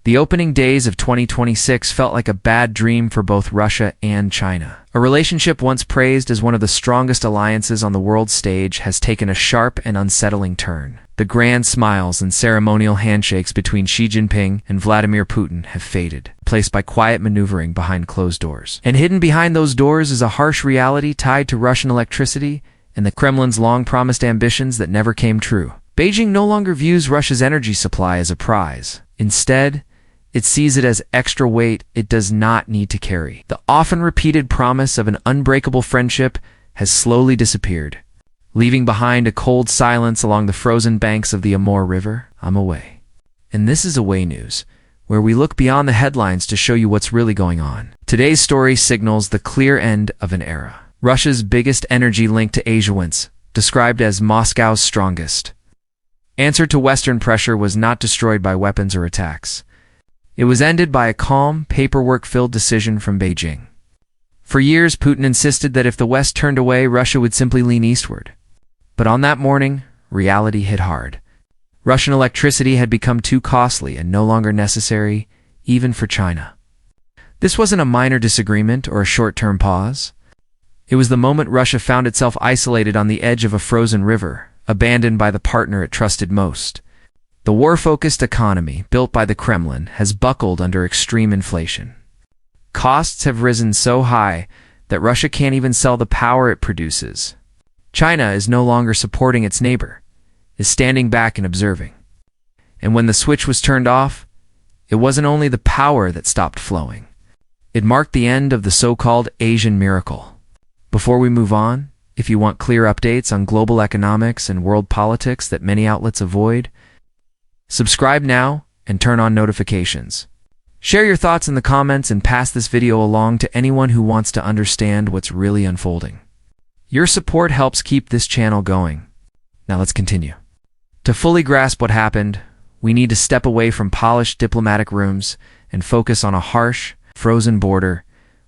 The opening days of 2026 felt like a bad dream for both Russia and China. A relationship once praised as one of the strongest alliances on the world stage has taken a sharp and unsettling turn. The grand smiles and ceremonial handshakes between Xi Jinping and Vladimir Putin have faded, replaced by quiet maneuvering behind closed doors. And hidden behind those doors is a harsh reality tied to Russian electricity and the Kremlin's long-promised ambitions that never came true. Beijing no longer views Russia's energy supply as a prize. Instead, it sees it as extra weight it does not need to carry. The often repeated promise of an unbreakable friendship has slowly disappeared, leaving behind a cold silence along the frozen banks of the Amur River. I'm away. And this is Away News, where we look beyond the headlines to show you what's really going on. Today's story signals the clear end of an era. Russia's biggest energy link to Asia once, described as Moscow's strongest answer to Western pressure, was not destroyed by weapons or attacks. It was ended by a calm, paperwork-filled decision from Beijing. For years, Putin insisted that if the West turned away, Russia would simply lean eastward. But on that morning, reality hit hard. Russian electricity had become too costly and no longer necessary, even for China. This wasn't a minor disagreement or a short-term pause. It was the moment Russia found itself isolated on the edge of a frozen river, abandoned by the partner it trusted most. The war-focused economy, built by the Kremlin, has buckled under extreme inflation. Costs have risen so high that Russia can't even sell the power it produces. China is no longer supporting its neighbor, is standing back and observing. And when the switch was turned off, it wasn't only the power that stopped flowing. It marked the end of the so-called Asian miracle. Before we move on, if you want clear updates on global economics and world politics that many outlets avoid, subscribe now and turn on notifications. Share your thoughts in the comments and pass this video along to anyone who wants to understand what's really unfolding. Your support helps keep this channel going. Now let's continue. To fully grasp what happened, we need to step away from polished diplomatic rooms and focus on a harsh, frozen border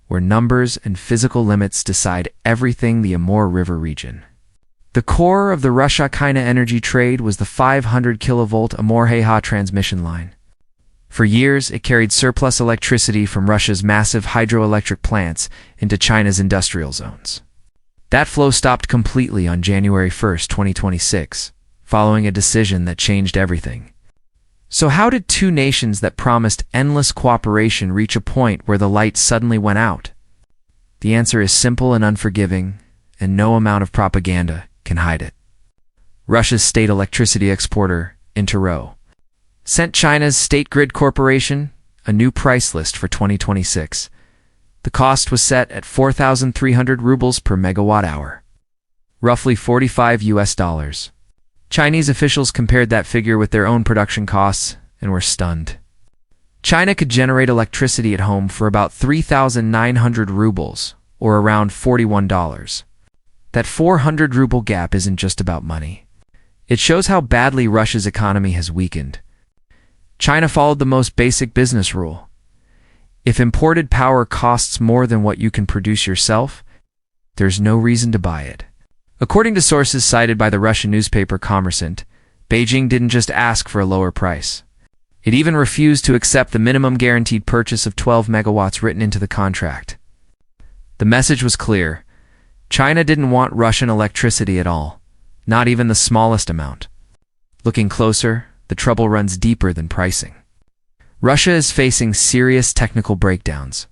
where numbers and physical limits decide everything. The Amur River region. The core of the Russia-China energy trade was the 500 kilovolt Amur-Heihe transmission line. For years, it carried surplus electricity from Russia's massive hydroelectric plants into China's industrial zones. That flow stopped completely on January 1, 2026, following a decision that changed everything. So how did two nations that promised endless cooperation reach a point where the light suddenly went out? The answer is simple and unforgiving, and no amount of propaganda can hide it. Russia's state electricity exporter, Interro, sent China's State Grid Corporation a new price list for 2026. The cost was set at 4,300 rubles per megawatt hour, roughly $45. Chinese officials compared that figure with their own production costs and were stunned. China could generate electricity at home for about 3,900 rubles, or around $41. That 400 ruble gap isn't just about money. It shows how badly Russia's economy has weakened. China followed the most basic business rule. If imported power costs more than what you can produce yourself, there's no reason to buy it. According to sources cited by the Russian newspaper Kommersant, Beijing didn't just ask for a lower price. It even refused to accept the minimum guaranteed purchase of 12 megawatts written into the contract. The message was clear. China didn't want Russian electricity at all, not even the smallest amount. Looking closer, the trouble runs deeper than pricing. Russia is facing serious technical breakdowns.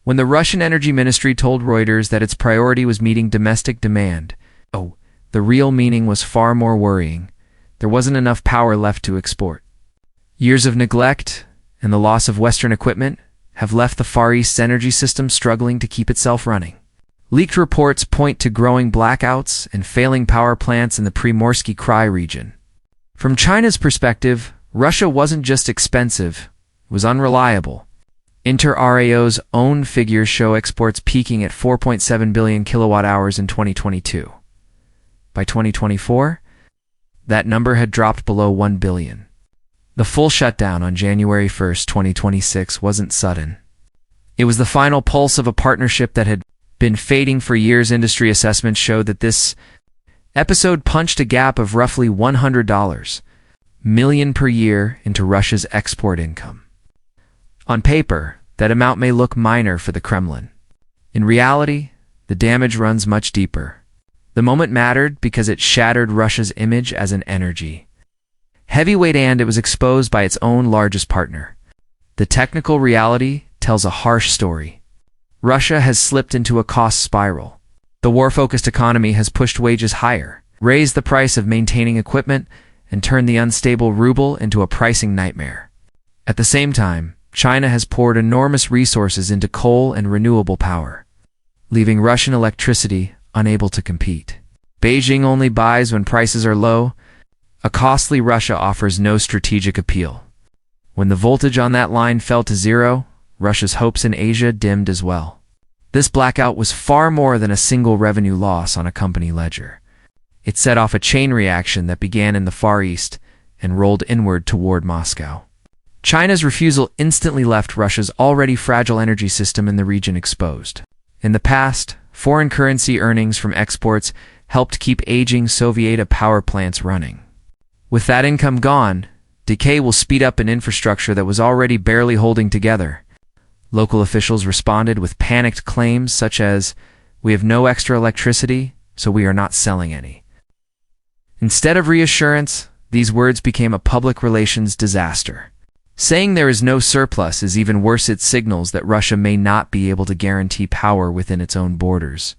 When the Russian Energy Ministry told Reuters that its priority was meeting domestic demand, the real meaning was far more worrying. There wasn't enough power left to export. Years of neglect and the loss of Western equipment have left the Far East's energy system struggling to keep itself running. Leaked reports point to growing blackouts and failing power plants in the Primorsky Krai region. From China's perspective, Russia wasn't just expensive, it was unreliable. InterRAO's own figures show exports peaking at 4.7 billion kilowatt-hours in 2022. By 2024, that number had dropped below 1 billion. The full shutdown on January 1, 2026 wasn't sudden. It was the final pulse of a partnership that had been fading for years. Industry assessments showed that this episode punched a gap of roughly $100 million per year into Russia's export income. On paper, that amount may look minor for the Kremlin. In reality, the damage runs much deeper. The moment mattered because it shattered Russia's image as an energy heavyweight, and it was exposed by its own largest partner. The technical reality tells a harsh story. Russia has slipped into a cost spiral. The war-focused economy has pushed wages higher, raised the price of maintaining equipment, and turned the unstable ruble into a pricing nightmare. At the same time, China has poured enormous resources into coal and renewable power, leaving Russian electricity unable to compete. Beijing only buys when prices are low. A costly Russia offers no strategic appeal. When the voltage on that line fell to zero, Russia's hopes in Asia dimmed as well. This blackout was far more than a single revenue loss on a company ledger. It set off a chain reaction that began in the Far East and rolled inward toward Moscow. China's refusal instantly left Russia's already fragile energy system in the region exposed. In the past, foreign currency earnings from exports helped keep aging Soviet power plants running. With that income gone, decay will speed up an infrastructure that was already barely holding together. Local officials responded with panicked claims such as, "We have no extra electricity, so we are not selling any." Instead of reassurance, these words became a public relations disaster. Saying there is no surplus is even worse. It signals that Russia may not be able to guarantee power within its own borders.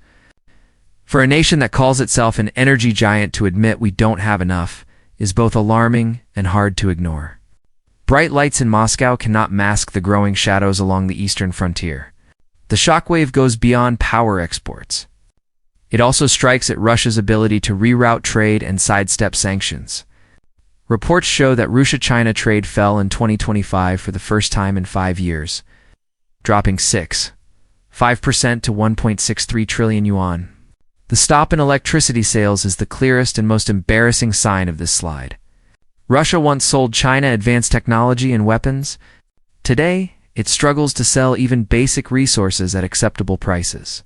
For a nation that calls itself an energy giant, to admit we don't have enough is both alarming and hard to ignore. Bright lights in Moscow cannot mask the growing shadows along the eastern frontier. The shockwave goes beyond power exports. It also strikes at Russia's ability to reroute trade and sidestep sanctions. Reports show that Russia-China trade fell in 2025 for the first time in 5 years, dropping 5% to 1.63 trillion yuan. The stop in electricity sales is the clearest and most embarrassing sign of this slide. Russia once sold China advanced technology and weapons. Today, it struggles to sell even basic resources at acceptable prices.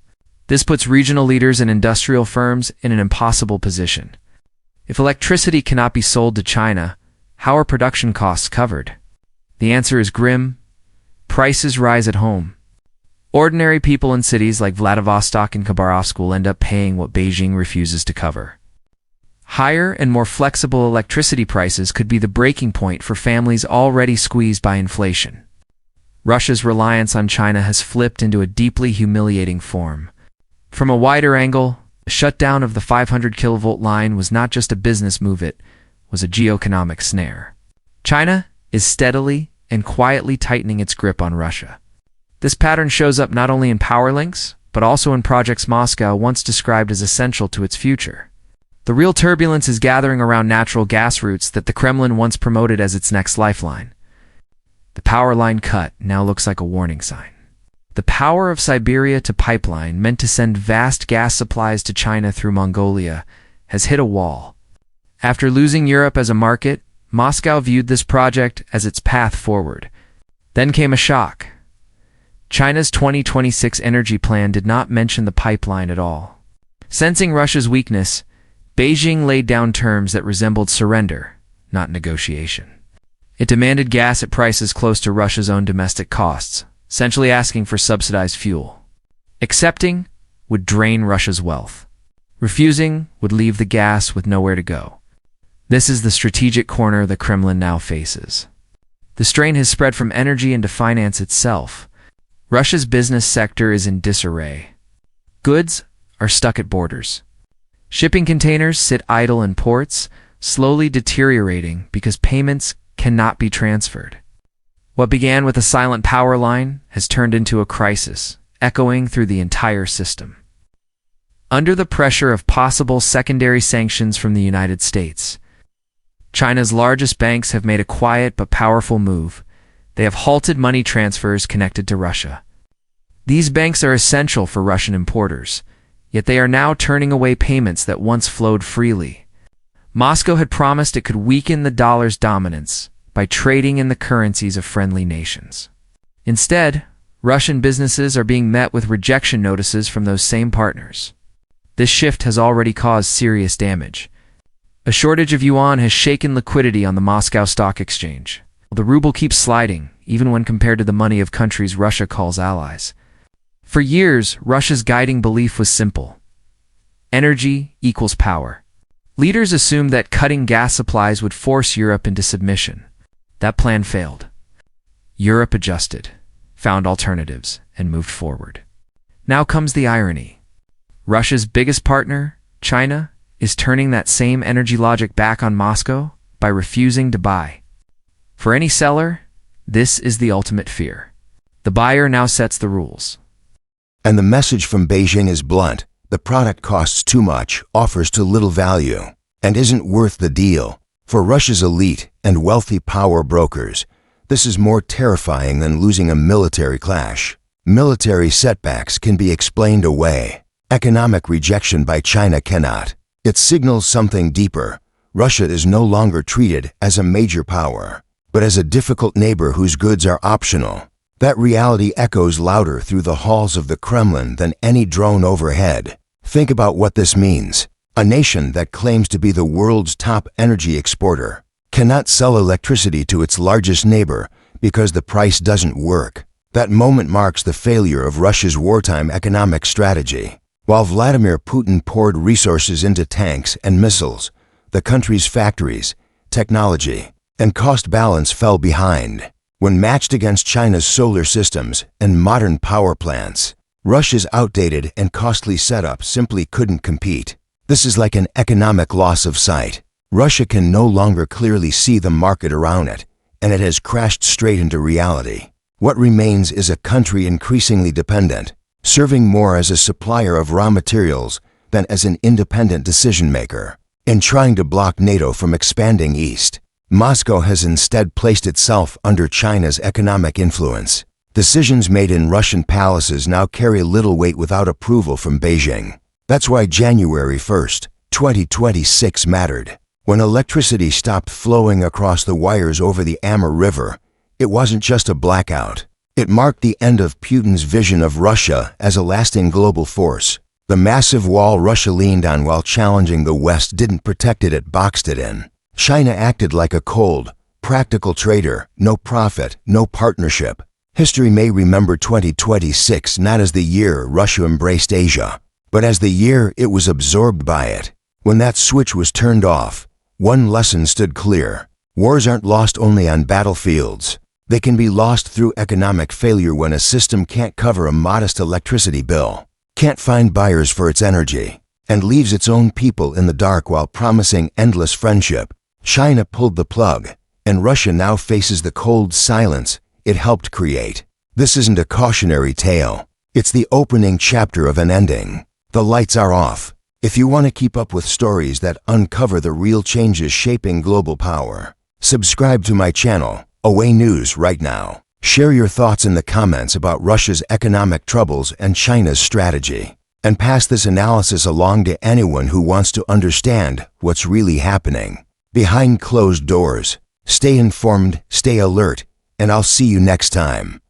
This puts regional leaders and industrial firms in an impossible position. If electricity cannot be sold to China, how are production costs covered? The answer is grim. Prices rise at home. Ordinary people in cities like Vladivostok and Khabarovsk will end up paying what Beijing refuses to cover. Higher and more flexible electricity prices could be the breaking point for families already squeezed by inflation. Russia's reliance on China has flipped into a deeply humiliating form. From a wider angle, the shutdown of the 500 kilovolt line was not just a business move, it was a geoeconomic snare. China is steadily and quietly tightening its grip on Russia. This pattern shows up not only in power links, but also in projects Moscow once described as essential to its future. The real turbulence is gathering around natural gas routes that the Kremlin once promoted as its next lifeline. The power line cut now looks like a warning sign. The power of Siberia to pipeline, meant to send vast gas supplies to China through Mongolia, has hit a wall. After losing Europe as a market, Moscow viewed this project as its path forward. Then came a shock. China's 2026 energy plan did not mention the pipeline at all. Sensing Russia's weakness, Beijing laid down terms that resembled surrender, not negotiation. It demanded gas at prices close to Russia's own domestic costs, essentially asking for subsidized fuel. Accepting would drain Russia's wealth. Refusing would leave the gas with nowhere to go. This is the strategic corner the Kremlin now faces. The strain has spread from energy into finance itself. Russia's business sector is in disarray. Goods are stuck at borders. Shipping containers sit idle in ports, slowly deteriorating because payments cannot be transferred. What began with a silent power line has turned into a crisis, echoing through the entire system. Under the pressure of possible secondary sanctions from the United States, China's largest banks have made a quiet but powerful move. They have halted money transfers connected to Russia. These banks are essential for Russian importers, yet they are now turning away payments that once flowed freely. Moscow had promised it could weaken the dollar's dominance by trading in the currencies of friendly nations. Instead, Russian businesses are being met with rejection notices from those same partners. This shift has already caused serious damage. A shortage of yuan has shaken liquidity on the Moscow Stock Exchange. The ruble keeps sliding, even when compared to the money of countries Russia calls allies. For years, Russia's guiding belief was simple: energy equals power. Leaders assumed that cutting gas supplies would force Europe into submission. That plan failed. Europe adjusted, found alternatives, and moved forward. Now comes the irony. Russia's biggest partner, China, is turning that same energy logic back on Moscow by refusing to buy. For any seller, this is the ultimate fear. The buyer now sets the rules. And the message from Beijing is blunt: the product costs too much, offers too little value, and isn't worth the deal. For Russia's elite and wealthy power brokers, this is more terrifying than losing a military clash. Military setbacks can be explained away. Economic rejection by China cannot. It signals something deeper. Russia is no longer treated as a major power, but as a difficult neighbor whose goods are optional. That reality echoes louder through the halls of the Kremlin than any drone overhead. Think about what this means. A nation that claims to be the world's top energy exporter cannot sell electricity to its largest neighbor because the price doesn't work. That moment marks the failure of Russia's wartime economic strategy. While Vladimir Putin poured resources into tanks and missiles, the country's factories, technology, and cost balance fell behind. When matched against China's solar systems and modern power plants, Russia's outdated and costly setup simply couldn't compete. This is like an economic loss of sight. Russia can no longer clearly see the market around it, and it has crashed straight into reality. What remains is a country increasingly dependent, serving more as a supplier of raw materials than as an independent decision-maker. In trying to block NATO from expanding east, Moscow has instead placed itself under China's economic influence. Decisions made in Russian palaces now carry little weight without approval from Beijing. That's why January 1st, 2026 mattered. When electricity stopped flowing across the wires over the Amur River, it wasn't just a blackout. It marked the end of Putin's vision of Russia as a lasting global force. The massive wall Russia leaned on while challenging the West didn't protect it, it boxed it in. China acted like a cold, practical trader: no profit, no partnership. History may remember 2026 not as the year Russia embraced Asia, but as the year it was absorbed by it. When that switch was turned off, one lesson stood clear: wars aren't lost only on battlefields. They can be lost through economic failure when a system can't cover a modest electricity bill, can't find buyers for its energy, and leaves its own people in the dark while promising endless friendship. China pulled the plug, and Russia now faces the cold silence it helped create. This isn't a cautionary tale. It's the opening chapter of an ending. The lights are off. If you want to keep up with stories that uncover the real changes shaping global power, subscribe to my channel, Away News, right now. Share your thoughts in the comments about Russia's economic troubles and China's strategy, and pass this analysis along to anyone who wants to understand what's really happening behind closed doors. Stay informed, stay alert, and I'll see you next time.